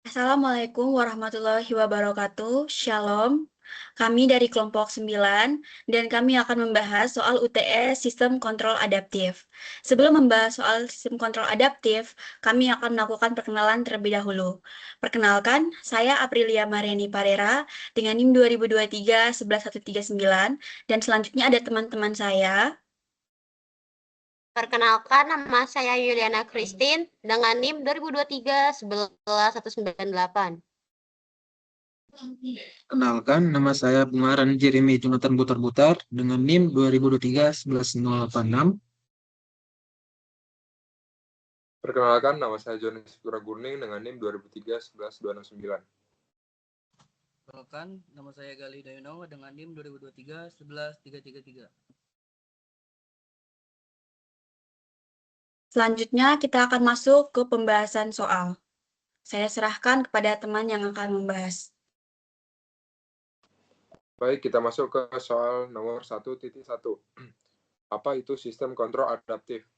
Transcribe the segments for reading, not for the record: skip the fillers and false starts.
Assalamualaikum warahmatullahi wabarakatuh. Shalom. Kami dari kelompok 9 dan kami akan membahas soal UTS Sistem Kontrol Adaptif. Sebelum membahas soal sistem kontrol adaptif, kami akan melakukan perkenalan terlebih dahulu. Perkenalkan, saya Aprilia Mariani Parera dengan NIM 2023-11139 dan selanjutnya ada teman-teman saya. Perkenalkan, nama saya Yuliana Christine dengan NIM 2023-11198. Kenalkan, nama saya Pengarang Jeremy Jonathan Butar-Butar dengan NIM 2023-11086. Perkenalkan, nama saya Johnny Sipuragurning dengan NIM 2003-11269. Perkenalkan, nama saya Gali Dayuno dengan NIM 2023-11333. Selanjutnya kita akan masuk ke pembahasan soal. Saya serahkan kepada teman yang akan membahas. Baik, kita masuk ke soal nomor 1.1. Apa itu sistem kontrol adaptif?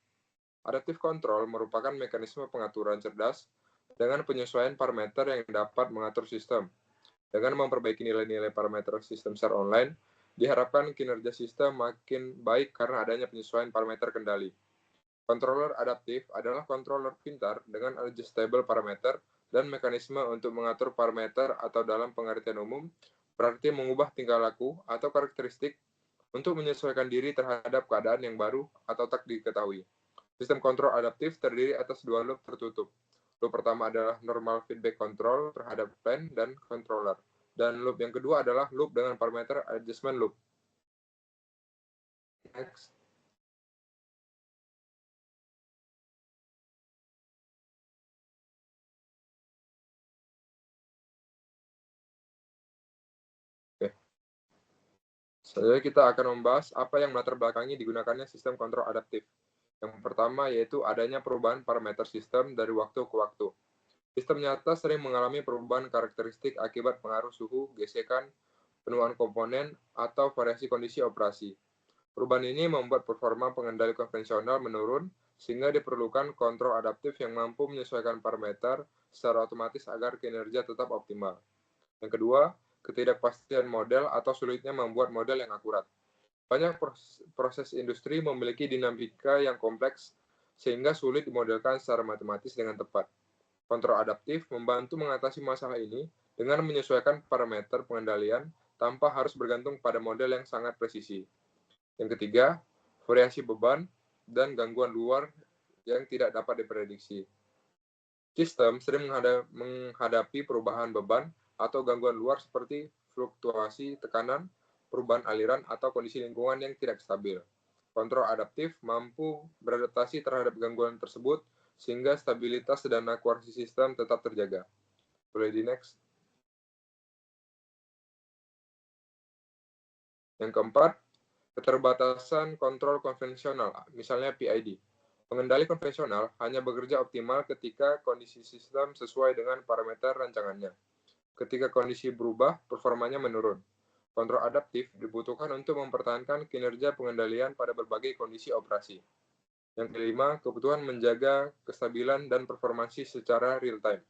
Adaptive control merupakan mekanisme pengaturan cerdas dengan penyesuaian parameter yang dapat mengatur sistem. Dengan memperbaiki nilai-nilai parameter sistem secara online, diharapkan kinerja sistem makin baik karena adanya penyesuaian parameter kendali. Controller adaptif adalah controller pintar dengan adjustable parameter dan mekanisme untuk mengatur parameter atau dalam pengertian umum, berarti mengubah tingkah laku atau karakteristik untuk menyesuaikan diri terhadap keadaan yang baru atau tak diketahui. Sistem kontrol adaptif terdiri atas dua loop tertutup. Loop pertama adalah normal feedback control terhadap plan dan controller. Dan loop yang kedua adalah loop dengan parameter adjustment loop. Next. Selanjutnya kita akan membahas apa yang melatar belakangi digunakannya sistem kontrol adaptif. Yang pertama yaitu adanya perubahan parameter sistem dari waktu ke waktu. Sistem nyata sering mengalami perubahan karakteristik akibat pengaruh suhu, gesekan, penuaan komponen, atau variasi kondisi operasi. Perubahan ini membuat performa pengendali konvensional menurun, sehingga diperlukan kontrol adaptif yang mampu menyesuaikan parameter secara otomatis agar kinerja tetap optimal. Yang kedua, ketidakpastian model atau sulitnya membuat model yang akurat. Banyak proses industri memiliki dinamika yang kompleks sehingga sulit dimodelkan secara matematis dengan tepat. Kontrol adaptif membantu mengatasi masalah ini dengan menyesuaikan parameter pengendalian tanpa harus bergantung pada model yang sangat presisi. Yang ketiga, variasi beban dan gangguan luar yang tidak dapat diprediksi. Sistem sering menghadapi perubahan beban atau gangguan luar seperti fluktuasi tekanan, perubahan aliran, atau kondisi lingkungan yang tidak stabil. Kontrol adaptif mampu beradaptasi terhadap gangguan tersebut sehingga stabilitas dan akurasi sistem tetap terjaga. Boleh di next. Yang keempat, keterbatasan kontrol konvensional, misalnya PID. Pengendali konvensional hanya bekerja optimal ketika kondisi sistem sesuai dengan parameter rancangannya. Ketika kondisi berubah, performanya menurun. Kontrol adaptif dibutuhkan untuk mempertahankan kinerja pengendalian pada berbagai kondisi operasi. Yang kelima, kebutuhan menjaga kestabilan dan performansi secara real-time.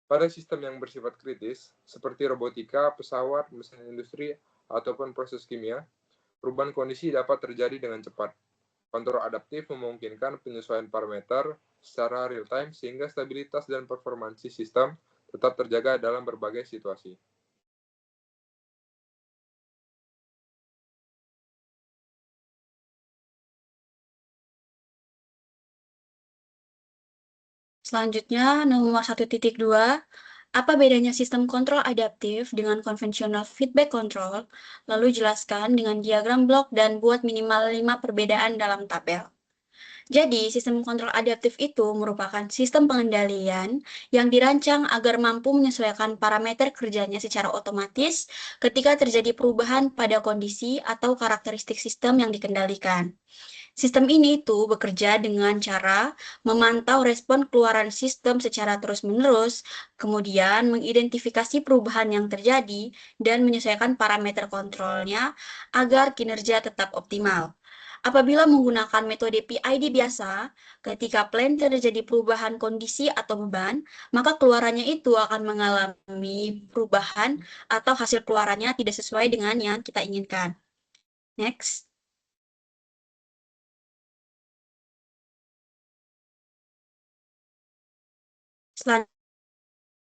Pada sistem yang bersifat kritis, seperti robotika, pesawat, mesin industri, ataupun proses kimia, perubahan kondisi dapat terjadi dengan cepat. Kontrol adaptif memungkinkan penyesuaian parameter secara real-time sehingga stabilitas dan performansi sistem tetap terjaga dalam berbagai situasi. Selanjutnya, nomor 1.2, apa bedanya sistem kontrol adaptif dengan konvensional feedback control? Lalu jelaskan dengan diagram blok dan buat minimal 5 perbedaan dalam tabel. Jadi, sistem kontrol adaptif itu merupakan sistem pengendalian yang dirancang agar mampu menyesuaikan parameter kerjanya secara otomatis ketika terjadi perubahan pada kondisi atau karakteristik sistem yang dikendalikan. Sistem ini itu bekerja dengan cara memantau respon keluaran sistem secara terus-menerus, kemudian mengidentifikasi perubahan yang terjadi, dan menyesuaikan parameter kontrolnya agar kinerja tetap optimal. Apabila menggunakan metode PID biasa, ketika plan terjadi perubahan kondisi atau beban, maka keluarannya itu akan mengalami perubahan atau hasil keluarannya tidak sesuai dengan yang kita inginkan. Next.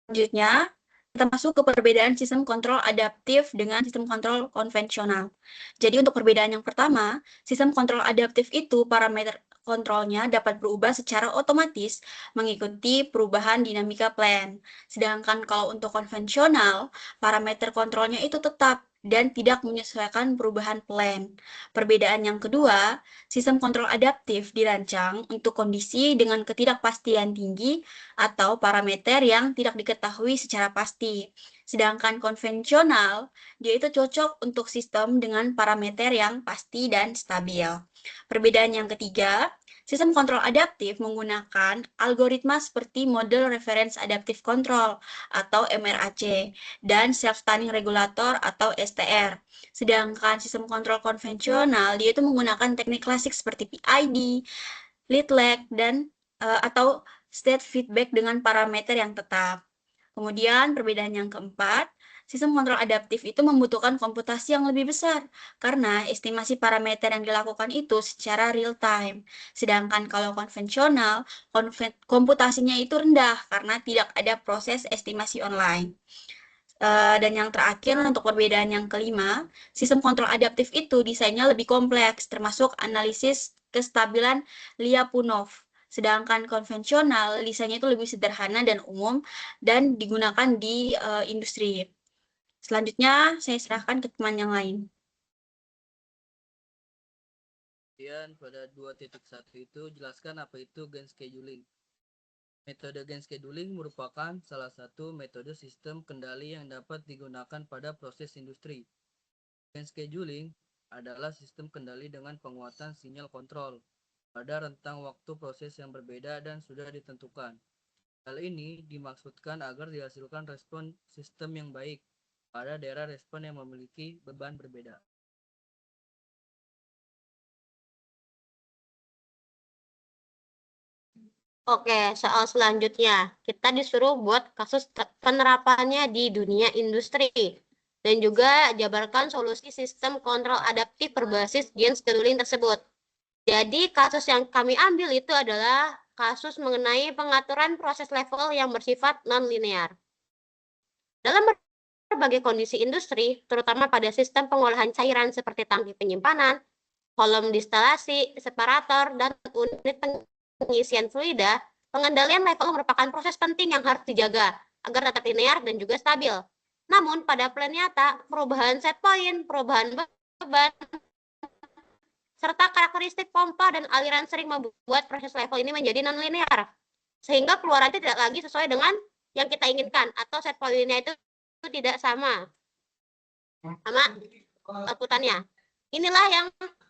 Selanjutnya, kita masuk ke perbedaan sistem kontrol adaptif dengan sistem kontrol konvensional. Jadi untuk perbedaan yang pertama, sistem kontrol adaptif itu parameter kontrolnya dapat berubah secara otomatis mengikuti perubahan dinamika plan. Sedangkan kalau untuk konvensional, parameter kontrolnya itu tetap dan tidak menyesuaikan perubahan plan. Perbedaan yang kedua, sistem kontrol adaptif dirancang untuk kondisi dengan ketidakpastian tinggi atau parameter yang tidak diketahui secara pasti. Sedangkan konvensional, dia itu cocok untuk sistem dengan parameter yang pasti dan stabil. Perbedaan yang ketiga, sistem kontrol adaptif menggunakan algoritma seperti model reference adaptive control atau MRAC dan self-stunning regulator atau STR. Sedangkan sistem kontrol konvensional dia itu menggunakan teknik klasik seperti PID, lead lag dan atau state feedback dengan parameter yang tetap. Kemudian perbedaan yang keempat, sistem kontrol adaptif itu membutuhkan komputasi yang lebih besar karena estimasi parameter yang dilakukan itu secara real time. Sedangkan kalau konvensional, komputasinya itu rendah karena tidak ada proses estimasi online. Dan yang terakhir untuk perbedaan yang kelima, sistem kontrol adaptif itu desainnya lebih kompleks, termasuk analisis kestabilan Lyapunov. Sedangkan konvensional desainnya itu lebih sederhana dan umum dan digunakan di industri. Selanjutnya saya serahkan ke teman yang lain. Kemudian pada 2.1 itu jelaskan apa itu gain scheduling. Metode gain scheduling merupakan salah satu metode sistem kendali yang dapat digunakan pada proses industri. Gain scheduling adalah sistem kendali dengan penguatan sinyal kontrol pada rentang waktu proses yang berbeda dan sudah ditentukan. Hal ini dimaksudkan agar dihasilkan respon sistem yang baik pada daerah respon yang memiliki beban berbeda. Oke, soal selanjutnya. Kita disuruh buat kasus penerapannya di dunia industri. Dan juga jabarkan solusi sistem kontrol adaptif berbasis gain scheduling tersebut. Jadi kasus yang kami ambil itu adalah kasus mengenai pengaturan proses level yang bersifat non-linear. Dalam berbagai kondisi industri, terutama pada sistem pengolahan cairan seperti tangki penyimpanan, kolom distilasi, separator, dan unit pengisian fluida, pengendalian level merupakan proses penting yang harus dijaga agar tetap linear dan juga stabil. Namun pada plan nyata, perubahan set point, perubahan beban, serta karakteristik pompa dan aliran sering membuat proses level ini menjadi non-linear, sehingga keluarannya tidak lagi sesuai dengan yang kita inginkan atau set point-nya itu tidak sama outputannya. Inilah yang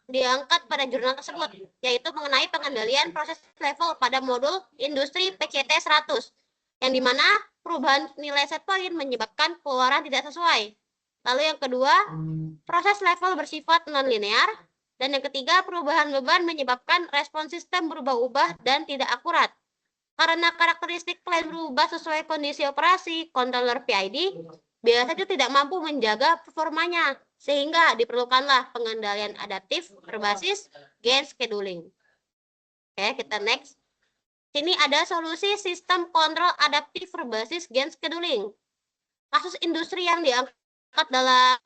diangkat pada jurnal tersebut, yaitu mengenai pengendalian proses level pada modul industri PCT 100, yang dimana perubahan nilai set point menyebabkan keluaran tidak sesuai. Lalu yang kedua, proses level bersifat non-linear. Dan yang ketiga, perubahan beban menyebabkan respon sistem berubah-ubah dan tidak akurat. Karena karakteristik plan berubah sesuai kondisi operasi, controller PID biasanya tidak mampu menjaga performanya, sehingga diperlukanlah pengendalian adaptif berbasis gain scheduling. Oke, kita next. Sini ada solusi sistem kontrol adaptif berbasis gain scheduling. Kasus industri yang diangkat dalam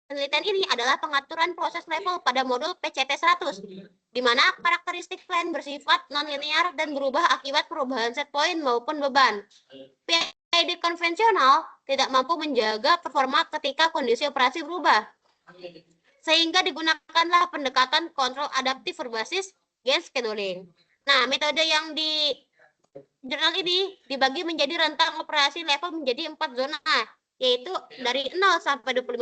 penelitian ini adalah pengaturan proses level pada modul PCT 100, di mana karakteristik plan bersifat non-linear dan berubah akibat perubahan set point maupun beban. PID konvensional tidak mampu menjaga performa ketika kondisi operasi berubah, sehingga digunakanlah pendekatan kontrol adaptif berbasis gain scheduling. Nah, metode yang di jurnal ini dibagi menjadi rentang operasi level menjadi 4 zona, yaitu dari 0 sampai 25%,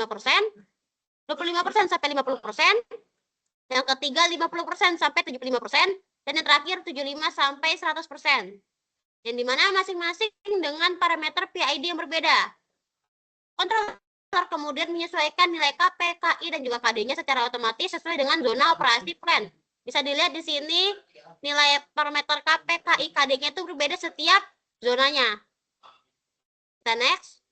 25% sampai 50%, yang ketiga 50% sampai 75%, dan yang terakhir 75 sampai 100%. Yang dimana masing-masing dengan parameter PID yang berbeda. Kontrol kemudian menyesuaikan nilai KP, KI, dan juga KD-nya secara otomatis sesuai dengan zona operasi plan. Bisa dilihat di sini nilai parameter KP, KI, KD-nya itu berbeda setiap zonanya. Kita next.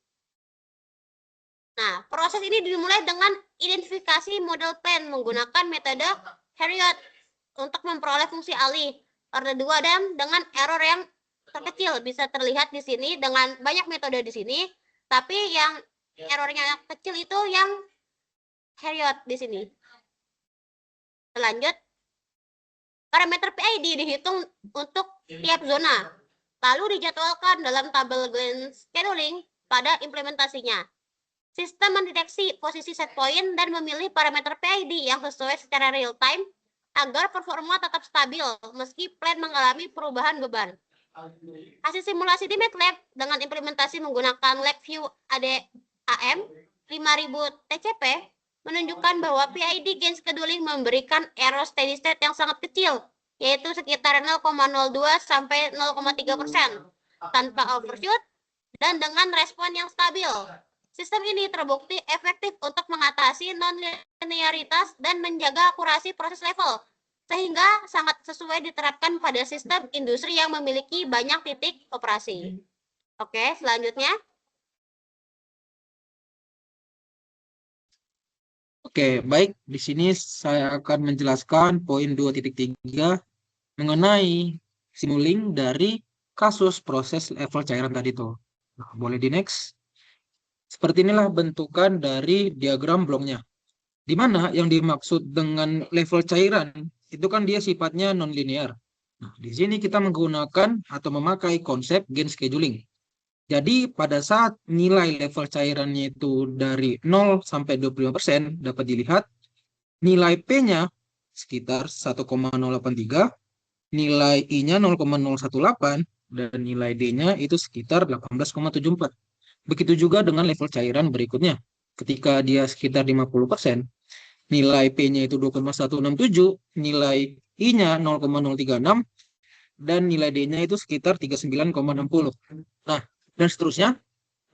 Nah, proses ini dimulai dengan identifikasi model plan menggunakan metode Harriot untuk memperoleh fungsi alih. Orde 2 dan dengan error yang terkecil bisa terlihat di sini dengan banyak metode di sini, tapi yang errornya yang kecil itu yang Harriot di sini. Lanjut, parameter PID dihitung untuk tiap zona, lalu dijadwalkan dalam tabel Gantt scheduling pada implementasinya. Sistem mendeteksi posisi set point dan memilih parameter PID yang sesuai secara real time agar performa tetap stabil meski plan mengalami perubahan beban. Hasil simulasi di MATLAB dengan implementasi menggunakan LabVIEW ADAM 5000 TCP menunjukkan bahwa PID Gantt scheduling memberikan error steady state yang sangat kecil, yaitu sekitar 0,02 sampai 0,3% tanpa overshoot dan dengan respon yang stabil. Sistem ini terbukti efektif untuk mengatasi non-linearitas dan menjaga akurasi proses level, sehingga sangat sesuai diterapkan pada sistem industri yang memiliki banyak titik operasi. Oke, selanjutnya. Oke, baik. Di sini saya akan menjelaskan poin 2.3 mengenai simulink dari kasus proses level cairan tadi tuh. Nah, boleh di next. Seperti inilah bentukan dari diagram bloknya. Di mana yang dimaksud dengan level cairan itu kan dia sifatnya non-linear. Nah, di sini kita menggunakan atau memakai konsep Gantt scheduling. Jadi pada saat nilai level cairannya itu dari 0 sampai 25% dapat dilihat nilai P-nya sekitar 1,083, nilai I-nya 0,018, dan nilai D-nya itu sekitar 18,74. Begitu juga dengan level cairan berikutnya. Ketika dia sekitar 50%, nilai P-nya itu 2,167, nilai I-nya 0,036, dan nilai D-nya itu sekitar 39,60. Nah, dan seterusnya.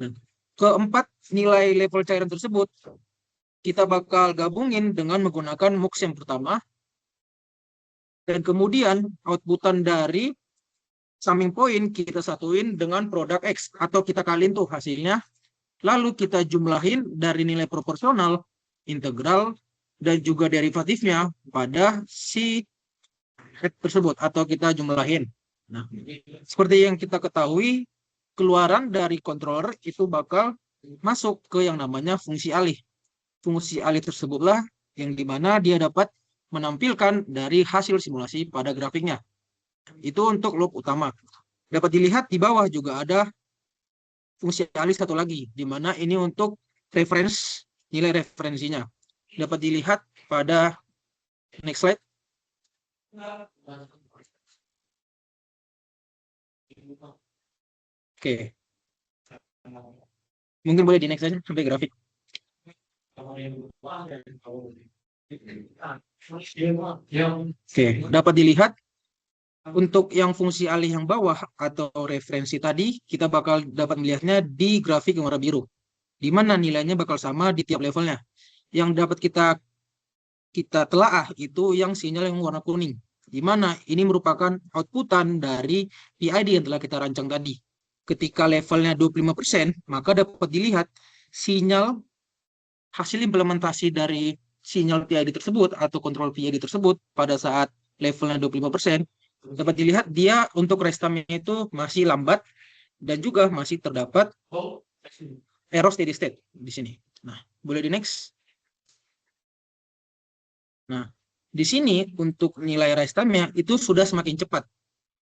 Nah, keempat nilai level cairan tersebut kita bakal gabungin dengan menggunakan MUX yang pertama, dan kemudian outputan dari summing point kita satuin dengan produk X atau kita kaliin tuh hasilnya, lalu kita jumlahin dari nilai proporsional, integral, dan juga derivatifnya pada si X tersebut atau kita jumlahin. Nah, seperti yang kita ketahui, keluaran dari controller itu bakal masuk ke yang namanya fungsi alih. Fungsi alih tersebutlah yang dimana dia dapat menampilkan dari hasil simulasi pada grafiknya. Itu untuk loop utama. Dapat dilihat di bawah juga ada fungsi alih satu lagi, di mana ini untuk nilai referensinya. Dapat dilihat pada next slide. Oke. Mungkin boleh di next saja sampai grafik. Oke, dapat dilihat untuk yang fungsi alih yang bawah atau referensi tadi, kita bakal dapat melihatnya di grafik yang warna biru, di mana nilainya bakal sama di tiap levelnya. Yang dapat kita telaah itu yang sinyal yang warna kuning, di mana ini merupakan outputan dari PID yang telah kita rancang tadi. Ketika levelnya 25%, maka dapat dilihat sinyal hasil implementasi dari sinyal PID tersebut atau kontrol PID tersebut pada saat levelnya 25%, dapat dilihat dia untuk restime itu masih lambat dan juga masih terdapat error steady state di sini. Nah, boleh di next. Nah, di sini untuk nilai restime-nya itu sudah semakin cepat.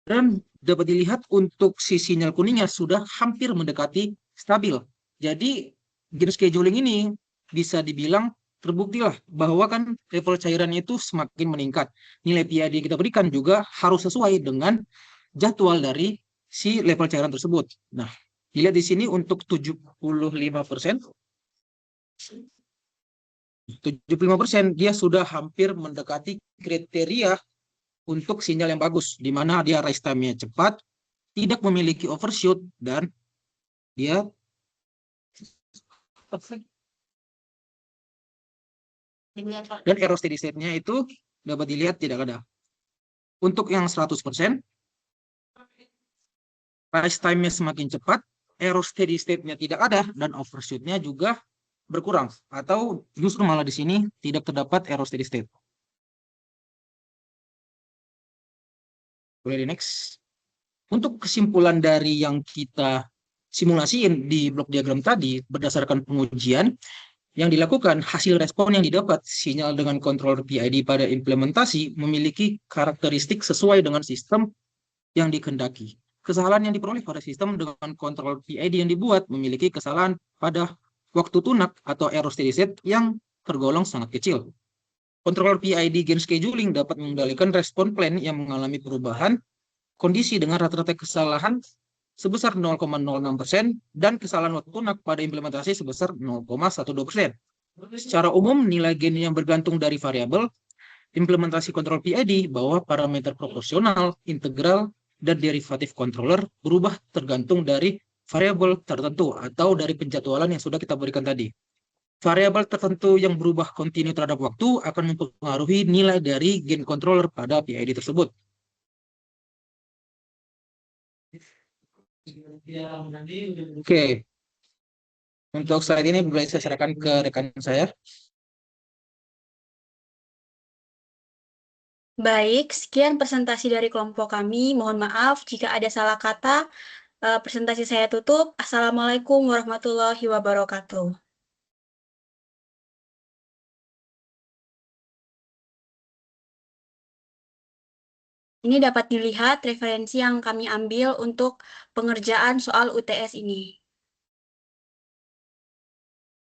Dan dapat dilihat untuk si sinyal kuningnya sudah hampir mendekati stabil. Jadi, Gantt scheduling ini bisa dibilang terbuktilah bahwa kan level cairannya itu semakin meningkat. Nilai PID yang kita berikan juga harus sesuai dengan jadwal dari si level cairan tersebut. Nah, dilihat di sini untuk 75%. 75% dia sudah hampir mendekati kriteria untuk sinyal yang bagus, di mana dia rise time-nya cepat, tidak memiliki overshoot, dan dia Dan error steady state-nya itu dapat dilihat tidak ada. Untuk yang 100%, rise time-nya semakin cepat, error steady state-nya tidak ada, dan overshoot-nya juga berkurang. Atau justru malah di sini tidak terdapat error steady state. Boleh di next. Untuk kesimpulan dari yang kita simulasiin di blok diagram tadi, berdasarkan pengujian yang dilakukan, hasil respon yang didapat, sinyal dengan controller PID pada implementasi memiliki karakteristik sesuai dengan sistem yang dikehendaki. Kesalahan yang diperoleh pada sistem dengan controller PID yang dibuat memiliki kesalahan pada waktu tunak atau error steady state yang tergolong sangat kecil. Controller PID gain scheduling dapat mengendalikan respon plan yang mengalami perubahan kondisi dengan rata-rata kesalahan sebesar 0,06% dan kesalahan waktu tunak pada implementasi sebesar 0,12%. Secara umum, nilai gain yang bergantung dari variabel implementasi kontrol PID bahwa parameter proporsional, integral, dan derivatif controller berubah tergantung dari variabel tertentu atau dari penjadwalan yang sudah kita berikan tadi. Variabel tertentu yang berubah kontinu terhadap waktu akan mempengaruhi nilai dari gain controller pada PID tersebut. Oke. Untuk slide ini boleh saya serahkan ke rekan saya. Baik, sekian presentasi dari kelompok kami. Mohon maaf jika ada salah kata. Presentasi saya tutup. Assalamualaikum warahmatullahi wabarakatuh. Ini dapat dilihat referensi yang kami ambil untuk pengerjaan soal UTS ini.